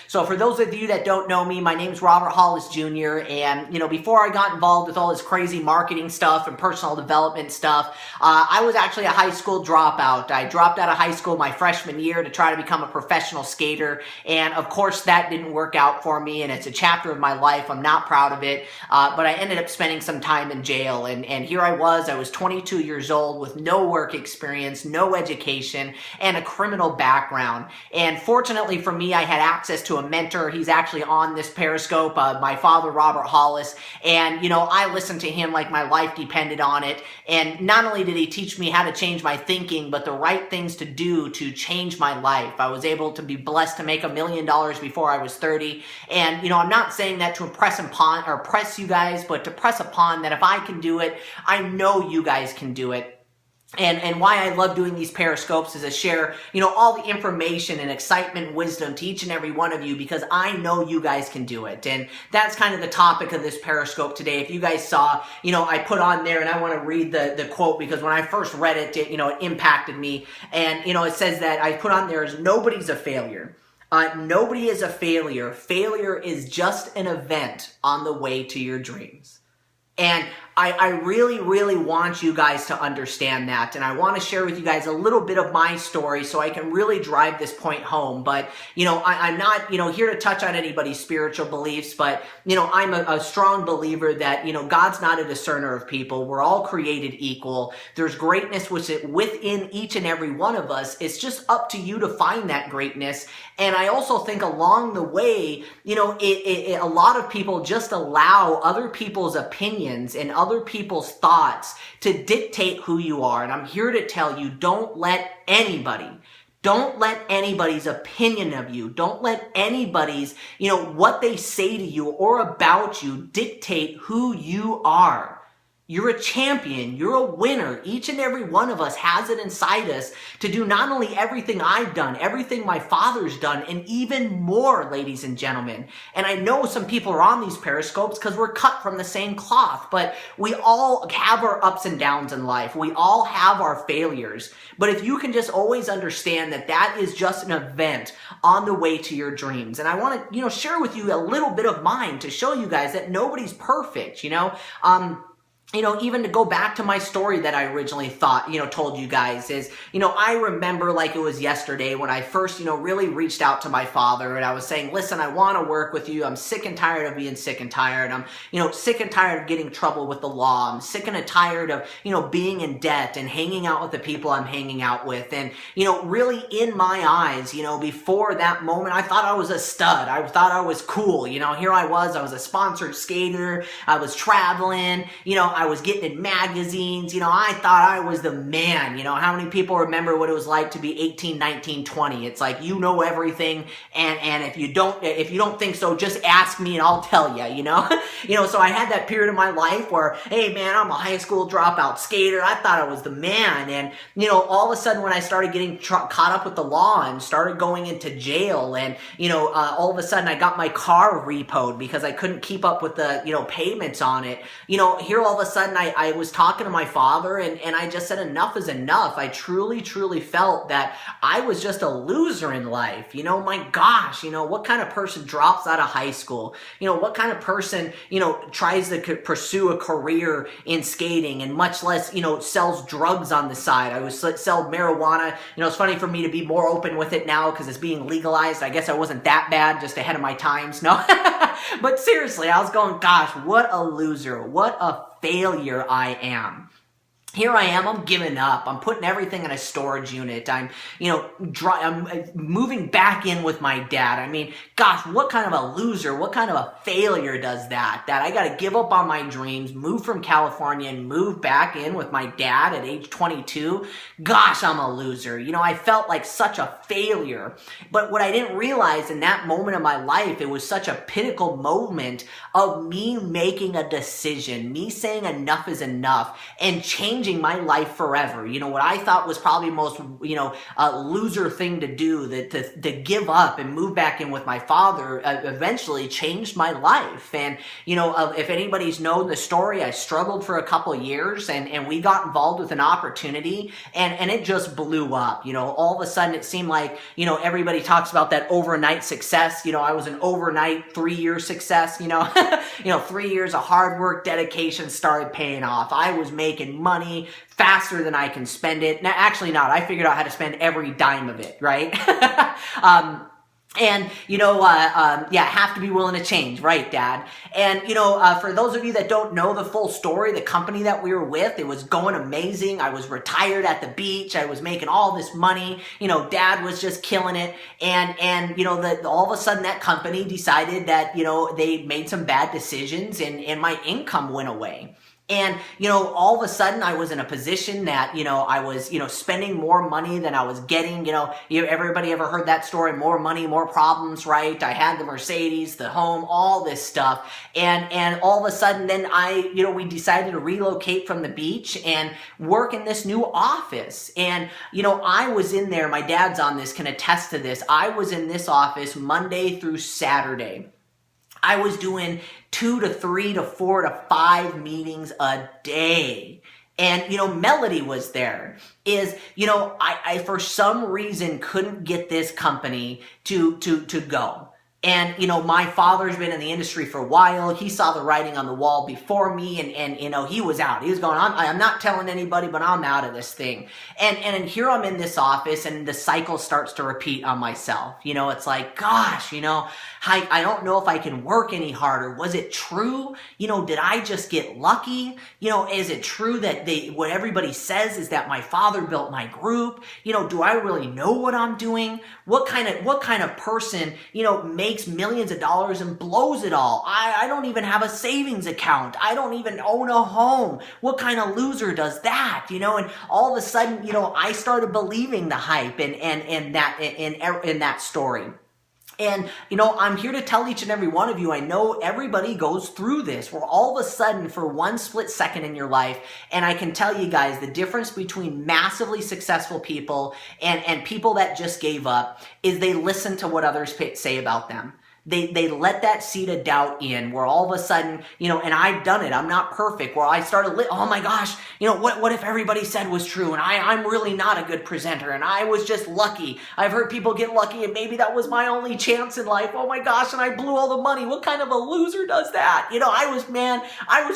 So for those of you that don't know me, my name's Robert Hollis Jr. And, before I got involved with all this crazy marketing stuff and personal development stuff, I was actually a high school dropout. I dropped out of high school my freshman year to try to become a professional skater. And of course that didn't work out for me, and it's a chapter of my life. I'm not proud of it. But I ended up spending some time in jail. And here I was 22 years old with no work experience, no education, and a criminal background. And fortunately for me, I had access to a mentor. He's actually on this Periscope, my father, Robert Hollis. And, I listened to him like my life depended on it. And not only did he teach me how to change my thinking, but the right things to do to change my life. I was able to be blessed to make $1 million before I was 30. And, I'm not saying that to impress you guys, but to press upon that if I can do it, I know you guys can do it. And why I love doing these Periscopes is to share, all the information and excitement and wisdom to each and every one of you, because I know you guys can do it. And that's kind of the topic of this Periscope today. If you guys saw, I put on there, and I want to read the quote, because when I first read it, it impacted me. And, it says that I put on there is nobody's a failure. Nobody is a failure. Failure is just an event on the way to your dreams. And I really, really want you guys to understand that. And I want to share with you guys a little bit of my story so I can really drive this point home. But, I'm not, here to touch on anybody's spiritual beliefs, but, I'm a strong believer that, God's not a discerner of people. We're all created equal. There's greatness within each and every one of us. It's just up to you to find that greatness. And I also think along the way, a lot of people just allow other people's opinions and other people's thoughts to dictate who you are. And I'm here to tell you, don't let anybody's opinion of you, don't let anybody's, what they say to you or about you dictate who you are. You're a champion. You're a winner. Each and every one of us has it inside us to do not only everything I've done, everything my father's done, and even more, ladies and gentlemen. And I know some people are on these Periscopes because we're cut from the same cloth, but we all have our ups and downs in life. We all have our failures. But if you can just always understand that that is just an event on the way to your dreams. And I want to, share with you a little bit of mine to show you guys that nobody's perfect, even to go back to my story that I originally told you guys is, I remember like it was yesterday when I first, really reached out to my father, and I was saying, listen, I want to work with you. I'm sick and tired of being sick and tired. I'm, sick and tired of getting in trouble with the law. I'm sick and tired of, being in debt and hanging out with the people I'm hanging out with. And, really in my eyes, before that moment, I thought I was a stud. I thought I was cool. Here I was a sponsored skater. I was traveling, I was getting in magazines, I thought I was the man. How many people remember what it was like to be 18, 19, 20? It's like, everything, and if you don't think so, just ask me and I'll tell you, so I had that period of my life where, hey man, I'm a high school dropout skater. I thought I was the man. And, all of a sudden when I started getting caught up with the law and started going into jail, and, all of a sudden I got my car repoed because I couldn't keep up with the, payments on it. Here all of a sudden I was talking to my father, and I just said enough is enough. I truly, truly felt that I was just a loser in life. My gosh, what kind of person drops out of high school? What kind of person, tries to pursue a career in skating, and much less, sells drugs on the side. I was sell marijuana. It's funny for me to be more open with it now because it's being legalized. I guess I wasn't that bad, just ahead of my times. No, but seriously, I was going, gosh, what a loser. What a failure I am. Here I am, I'm giving up. I'm putting everything in a storage unit. I'm moving back in with my dad. I mean, gosh, what kind of a loser, what kind of a failure does that? That I got to give up on my dreams, move from California and move back in with my dad at age 22. Gosh, I'm a loser. I felt like such a failure. But what I didn't realize in that moment of my life, it was such a pinnacle moment of me making a decision, me saying enough is enough, and changing changing my life forever. You know, what I thought was probably the most, loser thing to do, to give up and move back in with my father, eventually changed my life. And, if anybody's known the story, I struggled for a couple years, and we got involved with an opportunity, and it just blew up. All of a sudden it seemed like, everybody talks about that overnight success. I was an overnight 3-year success, 3 years of hard work, dedication started paying off. I was making money faster than I can spend it. Now, actually not. I figured out how to spend every dime of it, right? Have to be willing to change, right, Dad? And, for those of you that don't know the full story, the company that we were with, it was going amazing. I was retired at the beach. I was making all this money. Dad was just killing it. And all of a sudden that company decided that, they made some bad decisions, and my income went away. And, all of a sudden I was in a position that, I was, spending more money than I was getting. Everybody ever heard that story? More money, more problems, right? I had the Mercedes, the home, all this stuff. And all of a sudden then we decided to relocate from the beach and work in this new office. And, I was in there, my dad's on this, can attest to this. I was in this office Monday through Saturday. I was doing 2 to 3 to 4 to 5 meetings a day. And, Melody was there. I for some reason couldn't get this company to go. And, my father's been in the industry for a while. He saw the writing on the wall before me, and he was out. He was going, I'm not telling anybody, but I'm out of this thing. And here I'm in this office, and the cycle starts to repeat on myself. It's like, gosh, I don't know if I can work any harder. Was it true? Did I just get lucky? Is it true that what everybody says is that my father built my group? Do I really know what I'm doing? What kind of person, makes millions of dollars and blows it all? I don't even have a savings account. I don't even own a home. What kind of loser does that? And all of a sudden, I started believing the hype and that story. And, I'm here to tell each and every one of you, I know everybody goes through this, where all of a sudden for one split second in your life, and I can tell you guys the difference between massively successful people and people that just gave up is they listen to what others say about them. They let that seed of doubt in, where all of a sudden, and I've done it, I'm not perfect, where I started, oh my gosh, what if everybody said was true, and I'm really not a good presenter, and I was just lucky. I've heard people get lucky, and maybe that was my only chance in life. Oh my gosh, and I blew all the money. What kind of a loser does that? I was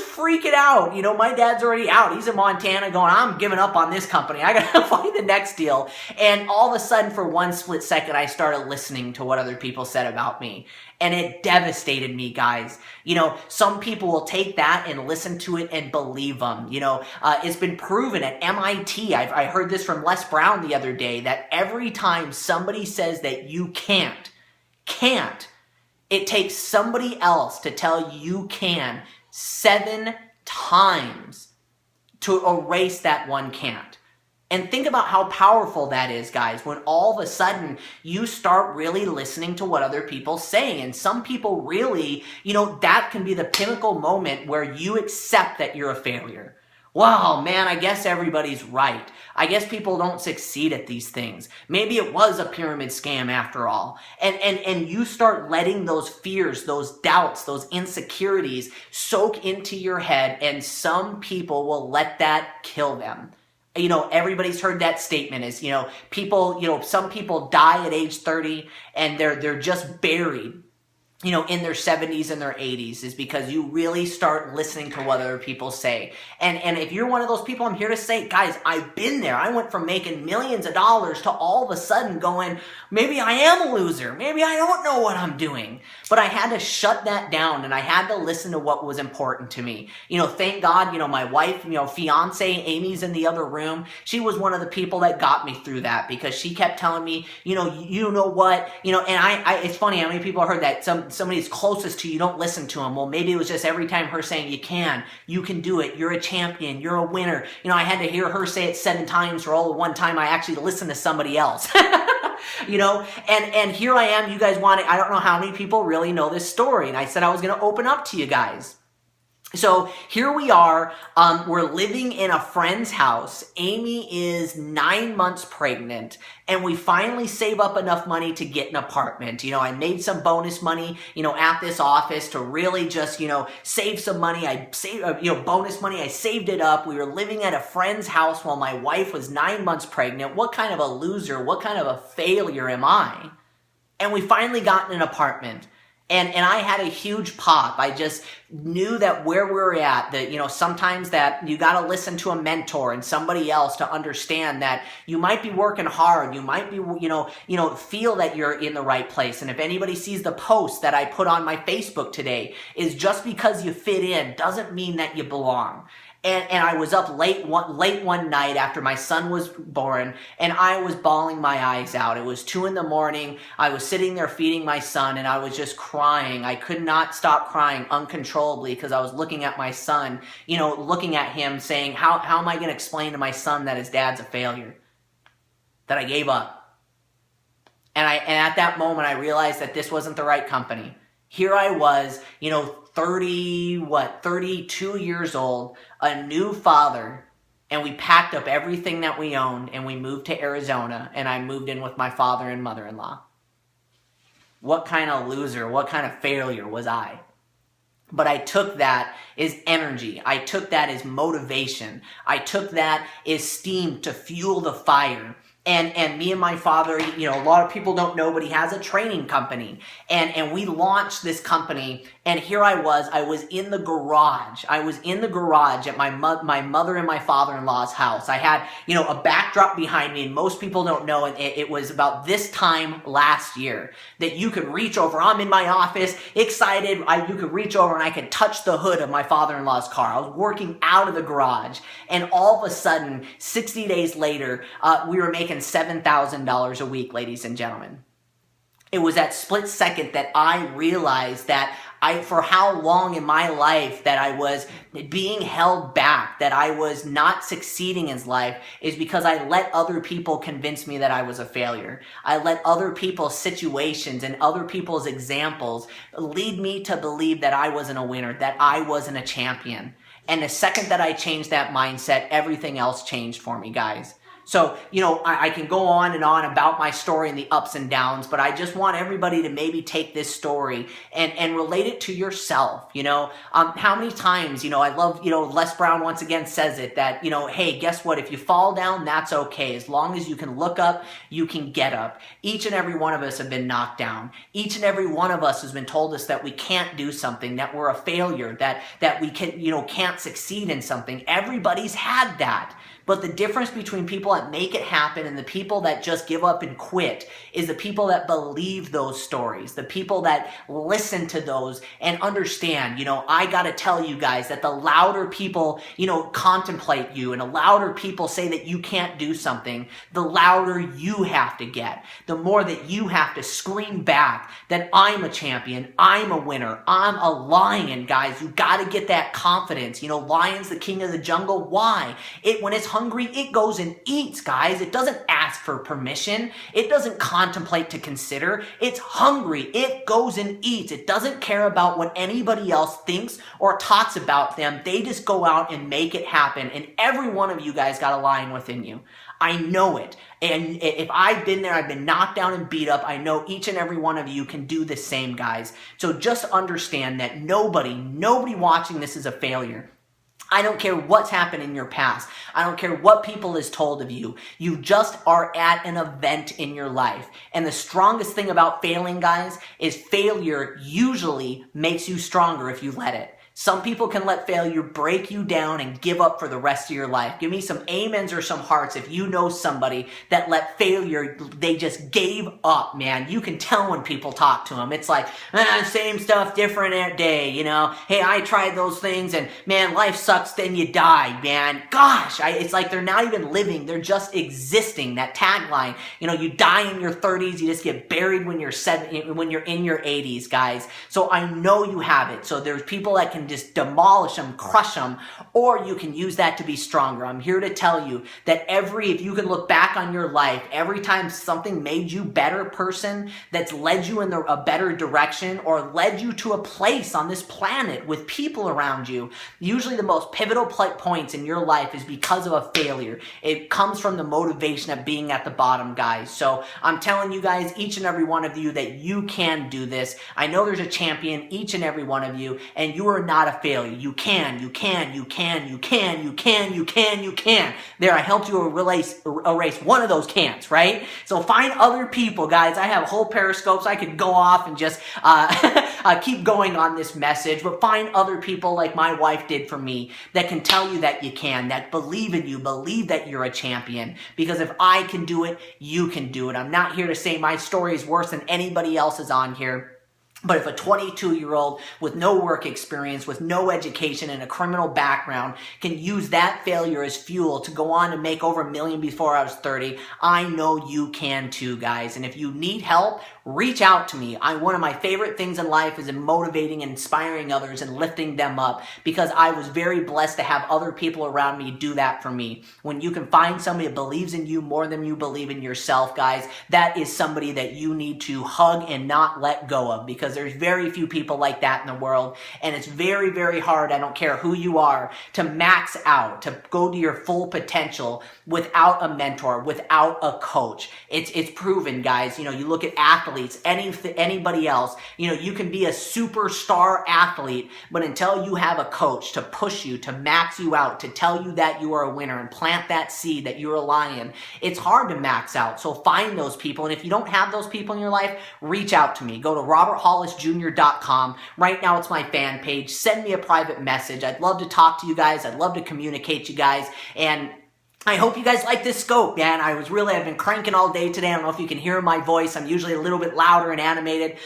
freaking out. My dad's already out. He's in Montana going, I'm giving up on this company. I gotta find the next deal. And all of a sudden, for one split second, I started listening to what other people said about me. And it devastated me, guys. Some people will take that and listen to it and believe them. It's been proven at MIT. I heard this from Les Brown the other day, that every time somebody says that you can't, it takes somebody else to tell you can 7 times to erase that one can't. And think about how powerful that is, guys, when all of a sudden you start really listening to what other people say. And some people really, that can be the pinnacle moment where you accept that you're a failure. Wow, man, I guess everybody's right. I guess people don't succeed at these things. Maybe it was a pyramid scam after all. And you start letting those fears, those doubts, those insecurities soak into your head, and some people will let that kill them. Everybody's heard that statement is, people, some people die at age 30 and they're just buried, in their 70s and their 80s, is because you really start listening to what other people say. And if you're one of those people, I'm here to say, guys, I've been there. I went from making millions of dollars to all of a sudden going, maybe I am a loser. Maybe I don't know what I'm doing. But I had to shut that down, and I had to listen to what was important to me. Thank God, my wife, fiance, Amy's in the other room. She was one of the people that got me through that, because she kept telling me, you know what, and I it's funny how many people heard that somebody's closest to you, don't listen to them. Well, maybe it was just every time her saying, you can do it, you're a champion, you're a winner. I had to hear her say it 7 times for all the one time I actually listened to somebody else. And here I am. You guys I don't know how many people really know this story. And I said I was going to open up to you guys. So here we are, we're living in a friend's house. Amy is 9 months pregnant, and we finally save up enough money to get an apartment. I made some bonus money, at this office to really just, save some money. I saved, bonus money. I saved it up. We were living at a friend's house while my wife was 9 months pregnant. What kind of a loser, what kind of a failure am I? And we finally got an apartment. And I had a huge pop. I just knew that where we're at, that, sometimes that you got to listen to a mentor and somebody else to understand that you might be working hard. You might be, feel that you're in the right place. And if anybody sees the post that I put on my Facebook today, is just because you fit in doesn't mean that you belong. And I was up late one night after my son was born, and I was bawling my eyes out. It was 2 a.m. I was sitting there feeding my son, and I was just crying. I could not stop crying uncontrollably because I was looking at my son, looking at him saying, how am I going to explain to my son that his dad's a failure? That I gave up. And at that moment, I realized that this wasn't the right company. Here I was, 32 years old, a new father, and we packed up everything that we owned and we moved to Arizona, and I moved in with my father and mother-in-law. What kind of loser, what kind of failure was I? But I took that as energy. I took that as motivation. I took that as steam to fuel the fire. And me and my father, a lot of people don't know, but he has a training company. And we launched this company, and here I was in the garage. I was in the garage at my mother and my father-in-law's house. I had, a backdrop behind me, and most people don't know, it was about this time last year that you could reach over. I'm in my office, excited. You could reach over and I could touch the hood of my father-in-law's car. I was working out of the garage, and all of a sudden, 60 days later, we were making $7,000 a week, ladies and gentlemen. It was that split second that I realized that for how long in my life that I was being held back, that I was not succeeding in life, is because I let other people convince me that I was a failure. I let other people's situations and other people's examples lead me to believe that I wasn't a winner, that I wasn't a champion. And the second that I changed that mindset, everything else changed for me, guys. So, I can go on and on about my story and the ups and downs, but I just want everybody to maybe take this story and relate it to yourself. How many times, I love, Les Brown once again says it that, hey, guess what? If you fall down, that's okay. As long as you can look up, you can get up. Each and every one of us have been knocked down. Each and every one of us has been told us that we can't do something, that we're a failure, that we can't succeed in something. Everybody's had that. But the difference between people that make it happen and the people that just give up and quit is the people that believe those stories, the people that listen to those and understand, I got to tell you guys that the louder people, contemplate you and the louder people say that you can't do something, the louder you have to get, the more that you have to scream back that I'm a champion, I'm a winner, I'm a lion, guys. You got to get that confidence. Lion's the king of the jungle. Why? When it's hungry, it goes and eats, guys. It doesn't ask for permission. It doesn't contemplate to consider. It's hungry. It goes and eats. It doesn't care about what anybody else thinks or talks about them. They just go out and make it happen. And every one of you guys got a lion within you. I know it. And if I've been there, I've been knocked down and beat up, I know each and every one of you can do the same, guys. So just understand that nobody watching this is a failure. I don't care what's happened in your past. I don't care what people has told of you. You just are at an event in your life. And the strongest thing about failing, guys, is failure usually makes you stronger if you let it. Some people can let failure break you down and give up for the rest of your life. Give me some amens or some hearts if you know somebody that let failure, they just gave up, man. You can tell when people talk to them. It's like, same stuff, different day, Hey, I tried those things and, man, life sucks, then you die, man. Gosh, it's like they're not even living. They're just existing. That tagline, you die in your 30s, you just get buried when you're in your 80s, guys. So I know you have it. So there's people that can and just demolish them, crush them, or you can use that to be stronger. I'm here to tell you that if you can look back on your life, every time something made you a better person, that's led you in a better direction, or led you to a place on this planet with people around you, usually the most pivotal points in your life is because of a failure. It comes from the motivation of being at the bottom, guys. So I'm telling you guys, each and every one of you, that you can do this. I know there's a champion, each and every one of you, and you are not a failure. You can. There, I helped you erase one of those cans, right? So find other people, guys. I have whole periscopes. I could go off and just keep going on this message, but find other people like my wife did for me that can tell you that you can, that believe in you, believe that you're a champion. Because if I can do it, you can do it. I'm not here to say my story is worse than anybody else's on here. But if a 22-year-old with no work experience, with no education, and a criminal background can use that failure as fuel to go on and make over $1 million before I was 30, I know you can too, guys. And if you need help, reach out to me. One of my favorite things in life is in motivating and inspiring others and lifting them up, because I was very blessed to have other people around me do that for me. When you can find somebody that believes in you more than you believe in yourself, guys, that is somebody that you need to hug and not let go of, because there's very few people like that in the world, and it's very, very hard, I don't care who you are, to max out, to go to your full potential without a mentor, without a coach. It's proven, guys. You know, you look at athletes, anybody else, you know, you can be a superstar athlete, but until you have a coach to push you, to max you out, to tell you that you are a winner and plant that seed that you're a lion, it's hard to max out. So find those people, and if you don't have those people in your life, reach out to me. Go to roberthollisjr.com. Right now it's my fan page. Send me a private message. I'd love to talk to you guys. I'd love to communicate you guys, and I hope you guys like this scope, man. I've been cranking all day today. I don't know if you can hear my voice. I'm usually a little bit louder and animated.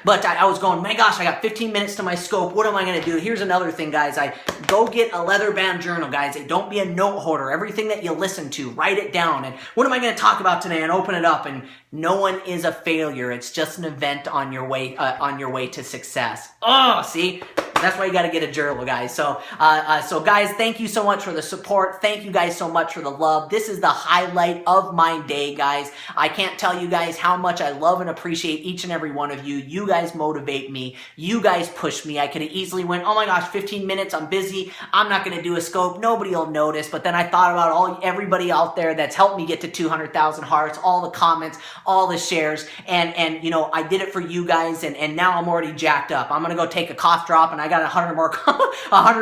But I was going, my gosh, I got 15 minutes to my scope. What am I going to do? Here's another thing, guys. Go get a leather bound journal, guys. Don't be a note hoarder. Everything that you listen to, write it down. And what am I going to talk about today? And open it up. And no one is a failure. It's just an event on your way to success. Oh, see? That's why you got to get a journal, guys. So guys, thank you so much for the support. Thank you guys so much for the love. This is the highlight of my day, guys. I can't tell you guys how much I love and appreciate each and every one of you. You guys motivate me. You guys push me. I could have easily went, oh my gosh, 15 minutes, I'm busy. I'm not going to do a scope. Nobody will notice. But then I thought about everybody out there that's helped me get to 200,000 hearts, all the comments, all the shares. And you know, I did it for you guys, and now I'm already jacked up. I'm going to go take a cough drop, and I got 100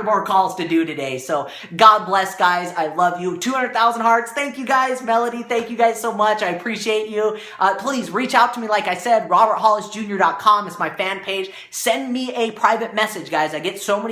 more calls to do today. So God bless, guys. I love you. 200,000 hearts. Thank you, guys. Melody, thank you guys so much. I appreciate you. Please reach out to me. Like I said, roberthollisjr.com is my fan page. Send me a private message, guys. I get so many